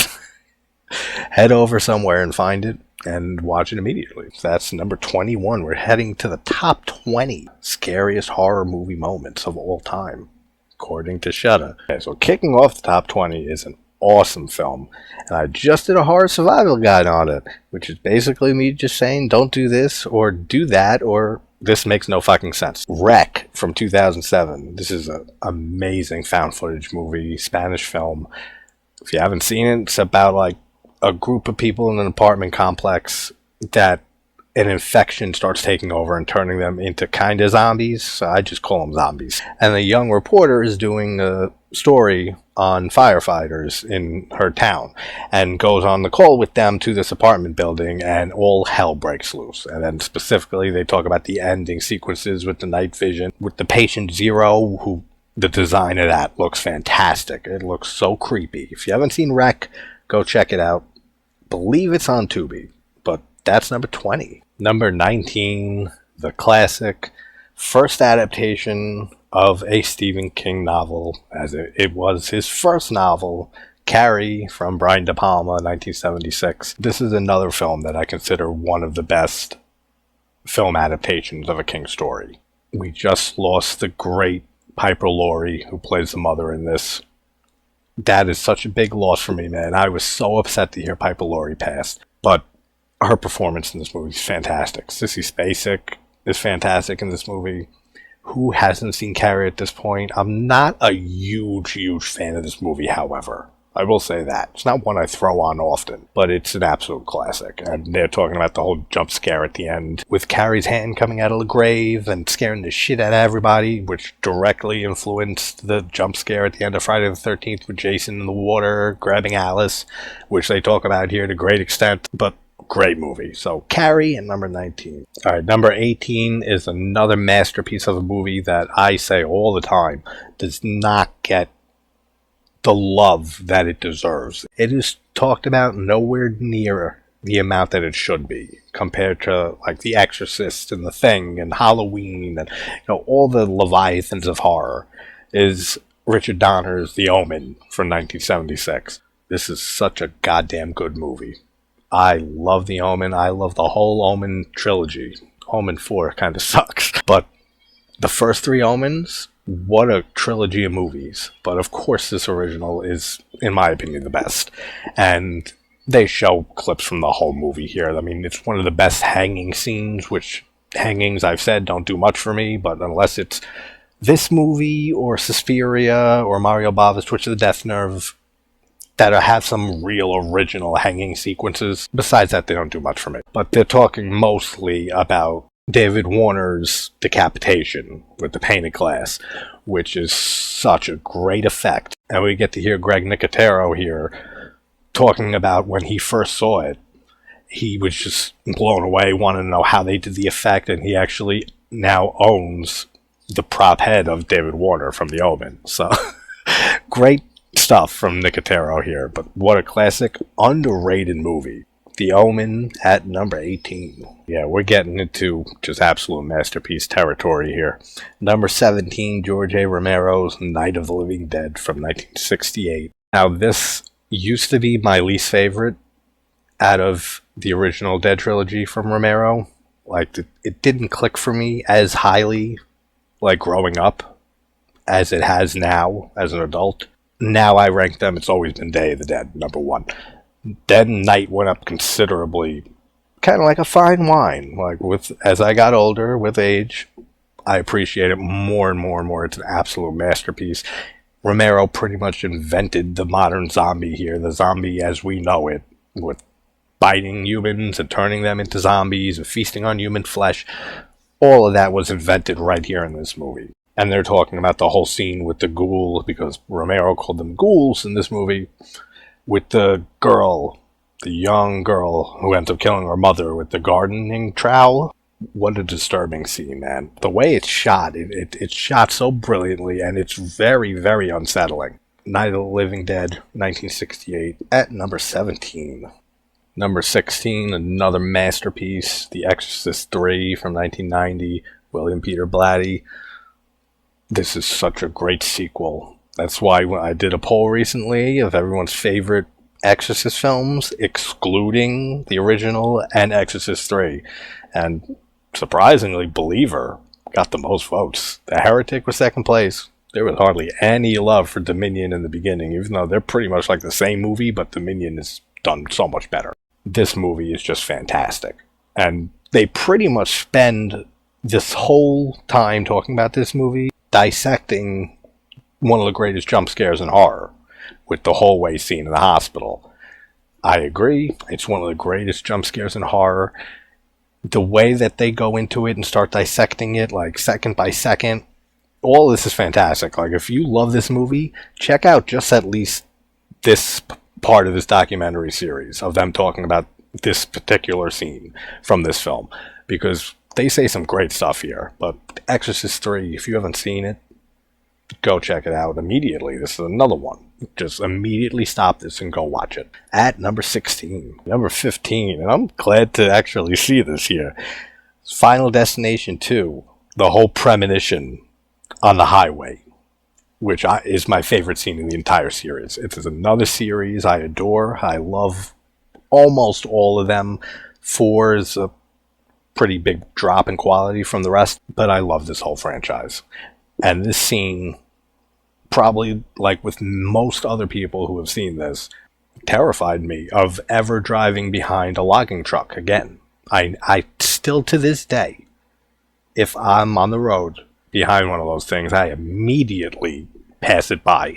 head over somewhere and find it and watch it immediately. So that's number 21. We're heading to the top 20 scariest horror movie moments of all time, according to Shudder. Okay, so kicking off the top 20 is an awesome film, and I just did a horror survival guide on it, which is basically me just saying don't do this or do that, or this makes no fucking sense. Wreck from 2007. This is an amazing found footage movie, Spanish film. If you haven't seen it, it's about like a group of people in an apartment complex that an infection starts taking over and turning them into kind of zombies. So I just call them zombies. And a young reporter is doing a story on firefighters in her town and goes on the call with them to this apartment building, and all hell breaks loose. And then specifically they talk about the ending sequences with the night vision, with the patient zero, who the design of that looks fantastic. It looks so creepy. If you haven't seen Wreck, go check it out. Believe it's on Tubi. But that's number 20. Number 19, the classic first adaptation of a Stephen King novel, as it was his first novel, Carrie, from Brian De Palma, 1976. This is another film that I consider one of the best film adaptations of a King story. We just lost the great Piper Laurie, who plays the mother in this. That is such a big loss for me, man. I was so upset to hear Piper Laurie passed, but her performance in this movie is fantastic. Sissy Spacek is fantastic in this movie. Who hasn't seen Carrie at this point? I'm not a huge fan of this movie, however. I will say that. It's not one I throw on often, but it's an absolute classic. And they're talking about the whole jump scare at the end, with Carrie's hand coming out of the grave and scaring the shit out of everybody, which directly influenced the jump scare at the end of Friday the 13th with Jason in the water grabbing Alice, which they talk about here to great extent. But great movie. So Carrie at number 19. Alright, number 18 is another masterpiece of a movie that I say all the time does not get the love that it deserves. It is talked about nowhere near the amount that it should be, compared to like The Exorcist and The Thing and Halloween and all the leviathans of horror. Is Richard Donner's The Omen from 1976. This is such a goddamn good movie. I love The Omen. I love the whole Omen trilogy. Omen 4 kind of sucks. But the first 3 Omens, what a trilogy of movies. But of course this original is, in my opinion, the best. And they show clips from the whole movie here. I mean, it's one of the best hanging scenes, which hangings, I've said, don't do much for me. But unless it's this movie or Suspiria or Mario Bava's Twitch of the Death Nerve, that have some real original hanging sequences. Besides that, they don't do much for me. But they're talking mostly about David Warner's decapitation with the painted glass, which is such a great effect. And we get to hear Greg Nicotero here talking about when he first saw it. He was just blown away, wanted to know how they did the effect, and he actually now owns the prop head of David Warner from The Omen. So, great stuff from Nicotero here, but what a classic, underrated movie. The Omen at number 18. Yeah, we're getting into just absolute masterpiece territory here. Number 17, George A. Romero's Night of the Living Dead from 1968. Now, this used to be my least favorite out of the original Dead trilogy from Romero. Like, it didn't click for me as highly, like, growing up, as it has now as an adult. Now I rank them, it's always been Day of the Dead, number 1. Dead and Night went up considerably, kind of like a fine wine. Like, as I got older, with age, I appreciate it more and more and more. It's an absolute masterpiece. Romero pretty much invented the modern zombie here, the zombie as we know it, with biting humans and turning them into zombies and feasting on human flesh. All of that was invented right here in this movie. And they're talking about the whole scene with the ghoul, because Romero called them ghouls in this movie, with the girl, the young girl who ends up killing her mother with the gardening trowel. What a disturbing scene, man. The way it's shot, it's shot so brilliantly, and it's very, very unsettling. Night of the Living Dead, 1968, at number 17. Number 16, another masterpiece, The Exorcist 3 from 1990, William Peter Blatty. This is such a great sequel. That's why when I did a poll recently of everyone's favorite Exorcist films, excluding the original and Exorcist 3. And surprisingly, Believer got the most votes. The Heretic was second place. There was hardly any love for Dominion in the beginning, even though they're pretty much like the same movie, but Dominion is done so much better. This movie is just fantastic. And they pretty much spend this whole time talking about this movie dissecting one of the greatest jump scares in horror, with the hallway scene in the hospital. I agree. It's one of the greatest jump scares in horror. The way that they go into it and start dissecting it, like second by second, all of this is fantastic. Like, if you love this movie, check out just at least this part of this documentary series of them talking about this particular scene from this film, because they say some great stuff here. But Exorcist 3, if you haven't seen it, go check it out immediately. This is another one. Just immediately stop this and go watch it. At number 16. Number 15, and I'm glad to actually see this here. Final Destination 2, the whole premonition on the highway, which is my favorite scene in the entire series. It is another series I adore. I love almost all of them. 4 is a pretty big drop in quality from the rest, but I love this whole franchise. And this scene, probably like with most other people who have seen this, terrified me of ever driving behind a logging truck again. I still to this day, if I'm on the road behind one of those things, I immediately pass it by.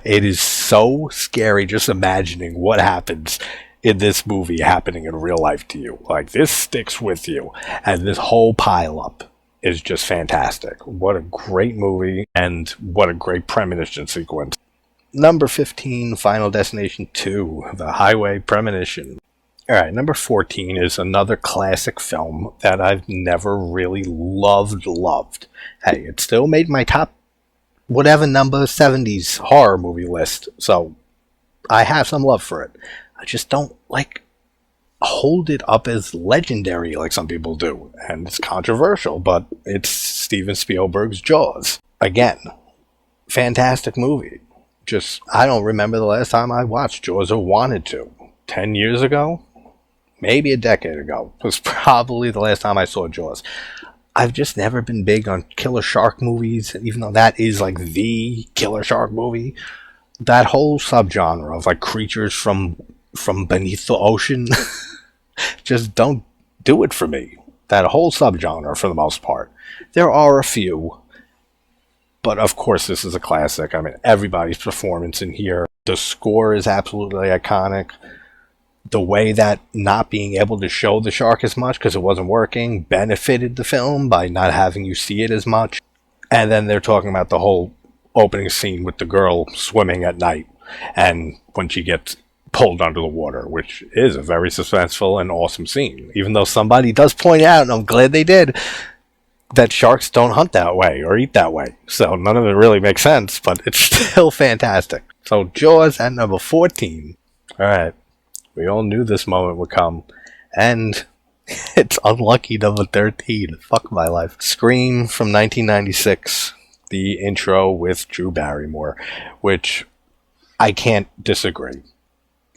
It is so scary just imagining what happens in this movie happening in real life to you. Like, this sticks with you, and this whole pileup is just fantastic. What a great movie, and what a great premonition sequence. Number 15, Final Destination 2, The Highway Premonition. Alright, number 14 is another classic film that I've never really loved. Hey, it still made my top whatever number 70s horror movie list, so I have some love for it. I just don't hold it up as legendary like some people do, and it's controversial, but it's Steven Spielberg's Jaws. Again, fantastic movie. Just, I don't remember the last time I watched Jaws or wanted to. 10 years ago? Maybe a decade ago was probably the last time I saw Jaws. I've just never been big on killer shark movies, even though that is like the killer shark movie. That whole subgenre of like creatures from beneath the ocean just don't do it for me. That whole subgenre, for the most part. There are a few, but of course this is a classic. I mean, everybody's performance in here. The score is absolutely iconic. The way that not being able to show the shark as much because it wasn't working benefited the film by not having you see it as much. And then they're talking about the whole opening scene with the girl swimming at night, and when she gets pulled under the water, which is a very suspenseful and awesome scene. Even though somebody does point out, and I'm glad they did, that sharks don't hunt that way or eat that way. So none of it really makes sense, but it's still fantastic. So Jaws at number 14. Alright, we all knew this moment would come, and it's unlucky number 13. Fuck my life. Scream from 1996. The intro with Drew Barrymore, which I can't disagree.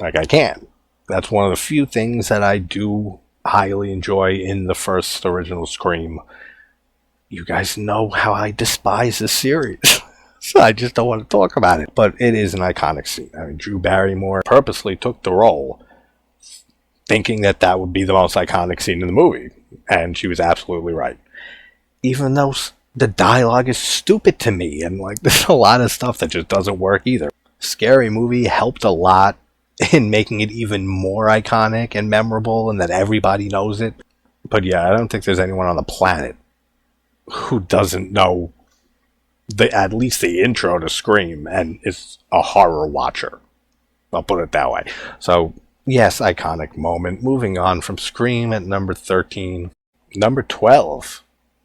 Like, I can't. That's one of the few things that I do highly enjoy in the first original Scream. You guys know how I despise this series. So I just don't want to talk about it. But it is an iconic scene. I mean, Drew Barrymore purposely took the role thinking that that would be the most iconic scene in the movie. And she was absolutely right. even though the dialogue is stupid to me, and like there's a lot of stuff that just doesn't work either. Scary Movie helped a lot in making it even more iconic and memorable, and that everybody knows it. But yeah, I don't think there's anyone on the planet who doesn't know at least the intro to Scream and is a horror watcher. I'll put it that way. So yes, iconic moment. Moving on from Scream at number 13. Number 12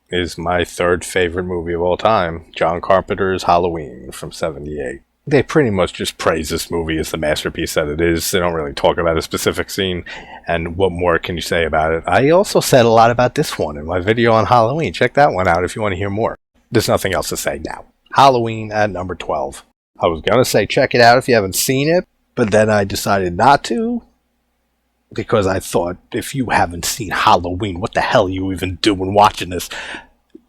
is my third favorite movie of all time, John Carpenter's Halloween from 1978. They pretty much just praise this movie as the masterpiece that it is. They don't really talk about a specific scene, and what more can you say about it? I also said a lot about this one in my video on Halloween. Check that one out if you want to hear more. There's nothing else to say now. Halloween at number 12. I was going to say check it out if you haven't seen it, but then I decided not to, because I thought, if you haven't seen Halloween, what the hell are you even doing watching this?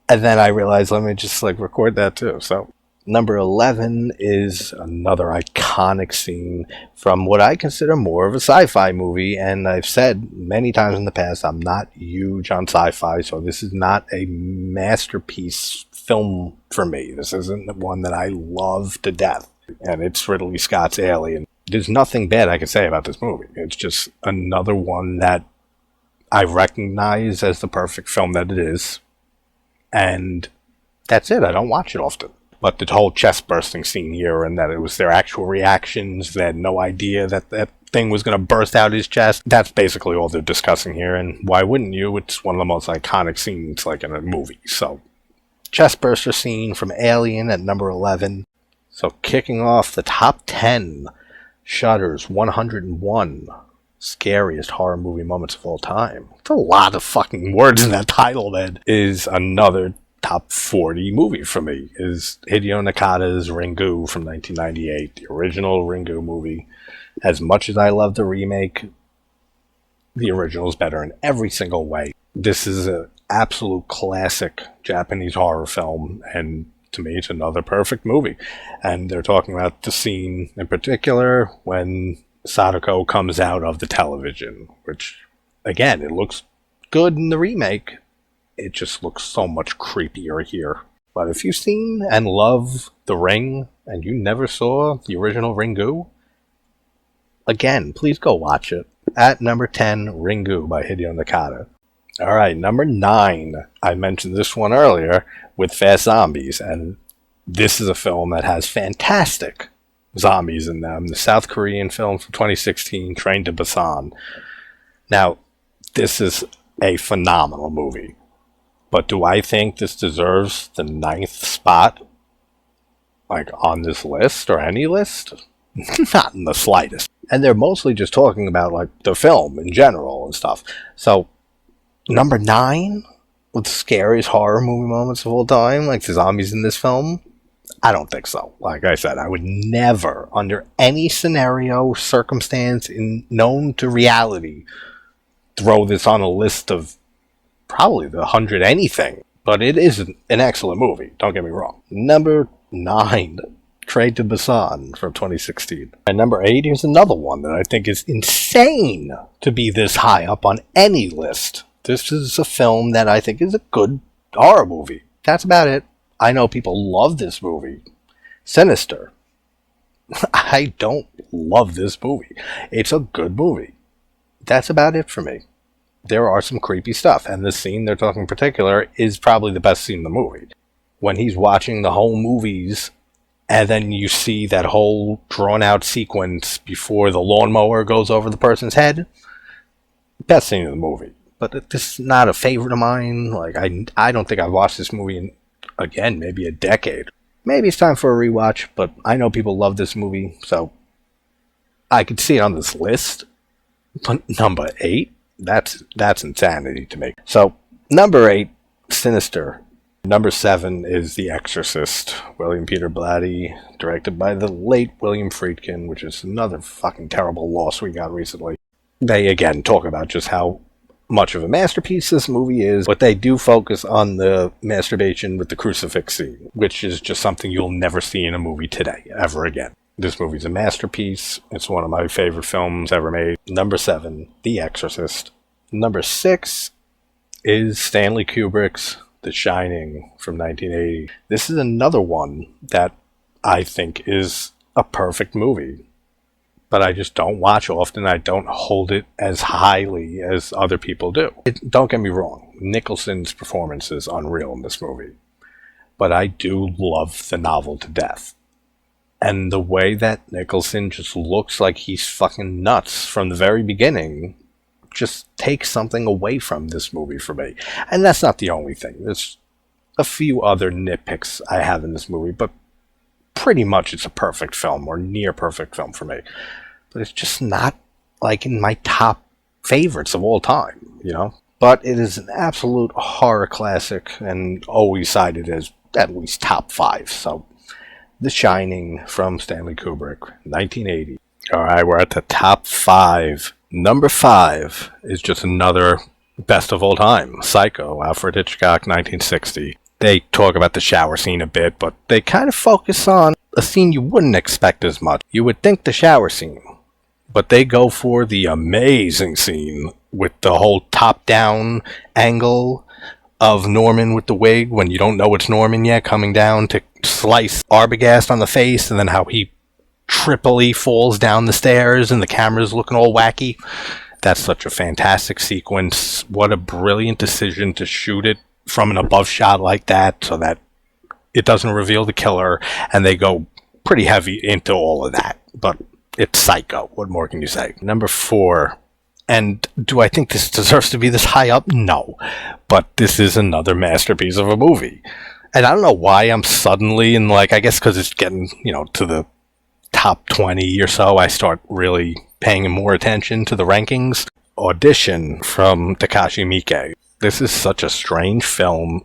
And then I realized, let me just record that too. So number 11 is another iconic scene from what I consider more of a sci-fi movie, and I've said many times in the past, I'm not huge on sci-fi, so this is not a masterpiece film for me. This isn't one that I love to death, and it's Ridley Scott's Alien. There's nothing bad I can say about this movie. It's just another one that I recognize as the perfect film that it is, and that's it. I don't watch it often. But the whole chest bursting scene here, and that it was their actual reactions, they had no idea that that thing was going to burst out his chest, that's basically all they're discussing here, and why wouldn't you? It's one of the most iconic scenes in a movie. So, chest burster scene from Alien at number 11. So kicking off the top 10, Shudder's 101 scariest horror movie moments of all time. It's a lot of fucking words in that title, man. Is another top 40 movie for me. Is Hideo Nakata's Ringu from 1998, the original Ringu movie. As much as I love the remake, the original is better in every single way. This is an absolute classic Japanese horror film, and to me, it's another perfect movie. And they're talking about the scene in particular when Sadako comes out of the television, which, again, it looks good in the remake. It just looks so much creepier here. But if you've seen and love The Ring, and you never saw the original Ringu, again, please go watch it. At number 10, Ringu by Hideo Nakata. Alright, number 9. I mentioned this one earlier with Fast Zombies, and this is a film that has fantastic zombies in them. The South Korean film from 2016, Train to Busan. Now, this is a phenomenal movie. But do I think this deserves the 9th spot? On this list, or any list? Not in the slightest. And they're mostly just talking about, the film in general and stuff. So, number 9, with the scariest horror movie moments of all time, the zombies in this film? I don't think so. Like I said, I would never, under any scenario, circumstance known to reality, throw this on a list of probably the 100 anything. But it is an excellent movie, don't get me wrong. Number 9, Train to Busan from 2016. And number 8, here's another one that I think is insane to be this high up on any list. This is a film that I think is a good horror movie. That's about it. I know people love this movie. Sinister. I don't love this movie. It's a good movie. That's about it for me. There are some creepy stuff, and the scene they're talking in particular is probably the best scene in the movie. When he's watching the whole movies, and then you see that whole drawn-out sequence before the lawnmower goes over the person's head. Best scene in the movie. But this is not a favorite of mine. I don't think I've watched this movie in, again, maybe a decade. Maybe it's time for a rewatch, but I know people love this movie, so I could see it on this list. But number 8, that's insanity to me. So, number 8, Sinister. Number 7 is The Exorcist, William Peter Blatty, directed by the late William Friedkin, which is another fucking terrible loss we got recently. They, again, talk about just how much of a masterpiece this movie is, but they do focus on the masturbation with the crucifix scene, which is just something you'll never see in a movie today, ever again. This movie's a masterpiece. It's one of my favorite films ever made. Number 7, The Exorcist. Number 6 is Stanley Kubrick's The Shining from 1980. This is another one that I think is a perfect movie, but I just don't watch often. I don't hold it as highly as other people do. Don't get me wrong, Nicholson's performance is unreal in this movie, but I do love the novel to death. And the way that Nicholson just looks like he's fucking nuts from the very beginning just takes something away from this movie for me. And that's not the only thing. There's a few other nitpicks I have in this movie, but pretty much it's a perfect film, or near perfect film for me. But it's just not like in my top favorites of all time, you know? But it is an absolute horror classic and always cited as at least top 5. So, The Shining from Stanley Kubrick, 1980. Alright, we're at the top 5. Number 5 is just another best of all time. Psycho, Alfred Hitchcock, 1960. They talk about the shower scene a bit, but they kind of focus on a scene you wouldn't expect as much. You would think the shower scene, but they go for the amazing scene with the whole top-down angle of Norman with the wig when you don't know it's Norman yet, coming down to slice Arbogast on the face, and then how he triply falls down the stairs and the camera's looking all wacky. That's such a fantastic sequence. What a brilliant decision to shoot it from an above shot like that so that it doesn't reveal the killer, and they go pretty heavy into all of that. But it's Psycho. What more can you say? Number 4. And do I think this deserves to be this high up? No. But this is another masterpiece of a movie. And I don't know why I'm suddenly in, like, I guess because it's getting, to the top 20 or so, I start really paying more attention to the rankings. Audition from Takashi Miike. This is such a strange film.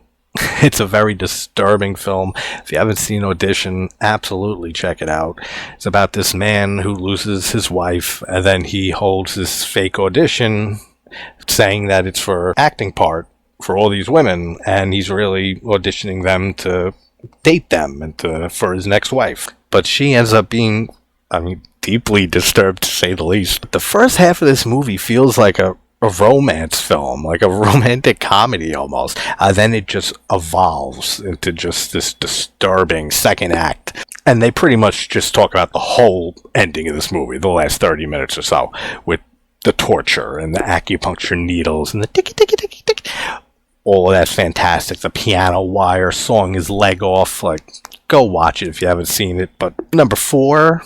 It's a very disturbing film. If you haven't seen Audition, absolutely check it out. It's about this man who loses his wife, and then he holds this fake audition saying that it's for acting part for all these women, and he's really auditioning them to date them and for his next wife. But she ends up being, deeply disturbed, to say the least. The first half of this movie feels like a romance film, like a romantic comedy almost. Then it just evolves into just this disturbing second act. And they pretty much just talk about the whole ending of this movie, the last 30 minutes or so, with the torture and the acupuncture needles and the ticky-ticky-ticky-ticky. All of that's fantastic. The piano wire sawing his leg off. Like, go watch it if you haven't seen it. But number 4,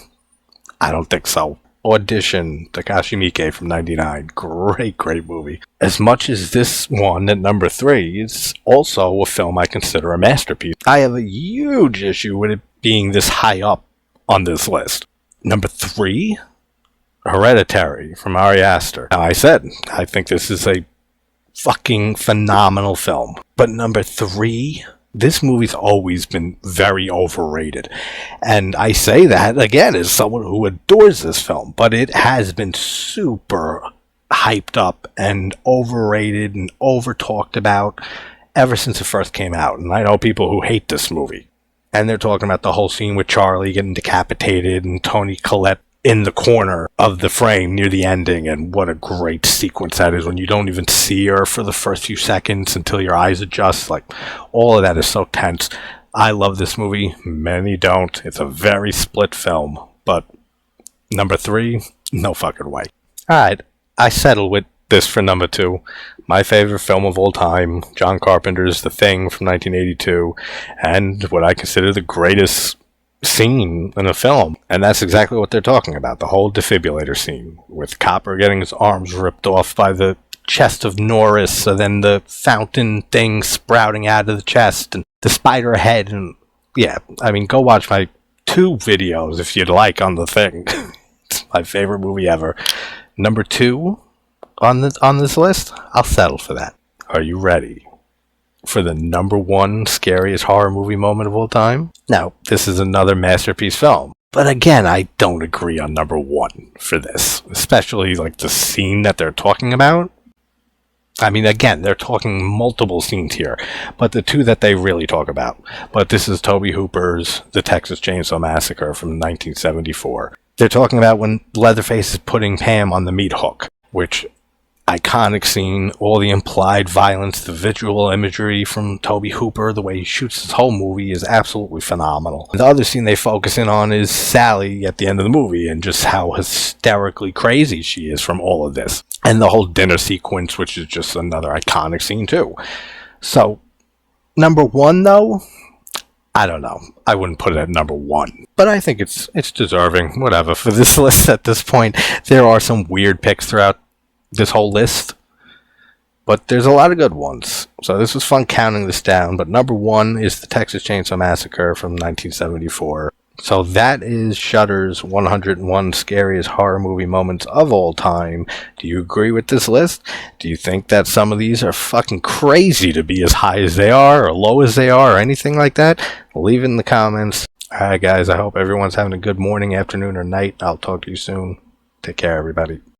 I don't think so. Audition, Takashi Miike from 99. Great movie. As much as this one at number 3 is also a film I consider a masterpiece, I have a huge issue with it being this high up on this list. Number 3, Hereditary from Ari Aster. Now, I said, I think this is a fucking phenomenal film. But number 3, this movie's always been very overrated. And I say that, again, as someone who adores this film. But it has been super hyped up and overrated and over-talked about ever since it first came out. And I know people who hate this movie. And they're talking about the whole scene with Charlie getting decapitated and Toni Collette in the corner of the frame near the ending, and what a great sequence that is when you don't even see her for the first few seconds until your eyes adjust. Like, all of that is so tense. I love this movie. Many don't. It's a very split film. But number 3, no fucking way. Alright, I settle with this for number 2. My favorite film of all time, John Carpenter's The Thing from 1982, and what I consider the greatest scene in a film. And that's exactly what they're talking about, the whole defibrillator scene, with Copper getting his arms ripped off by the chest of Norris, and then the fountain thing sprouting out of the chest, and the spider head. And yeah, go watch my 2 videos if you'd like on The Thing. It's my favorite movie ever. Number 2 on this list, I'll settle for that. Are you ready for the number 1 scariest horror movie moment of all time? Now, this is another masterpiece film. But again, I don't agree on number 1 for this. Especially, like, the scene that they're talking about. Again, they're talking multiple scenes here. But the 2 that they really talk about. But this is Tobe Hooper's The Texas Chainsaw Massacre from 1974. They're talking about when Leatherface is putting Pam on the meat hook. Which, iconic scene, all the implied violence, the visual imagery from Tobe Hooper, the way he shoots this whole movie is absolutely phenomenal. The other scene they focus in on is Sally at the end of the movie and just how hysterically crazy she is from all of this. And the whole dinner sequence, which is just another iconic scene too. So, number one though, I don't know. I wouldn't put it at number one. But I think it's deserving, whatever, for this list at this point. There are some weird picks throughout this whole list, but there's a lot of good ones. So this was fun counting this down, but number one is the Texas Chainsaw Massacre from 1974. So that is Shudder's 101 scariest horror movie moments of all time. Do you agree with this list? Do you think that some of these are fucking crazy to be as high as they are, or low as they are, or anything like that? Leave it in the comments. Alright guys, I hope everyone's having a good morning, afternoon, or night. I'll talk to you soon. Take care everybody.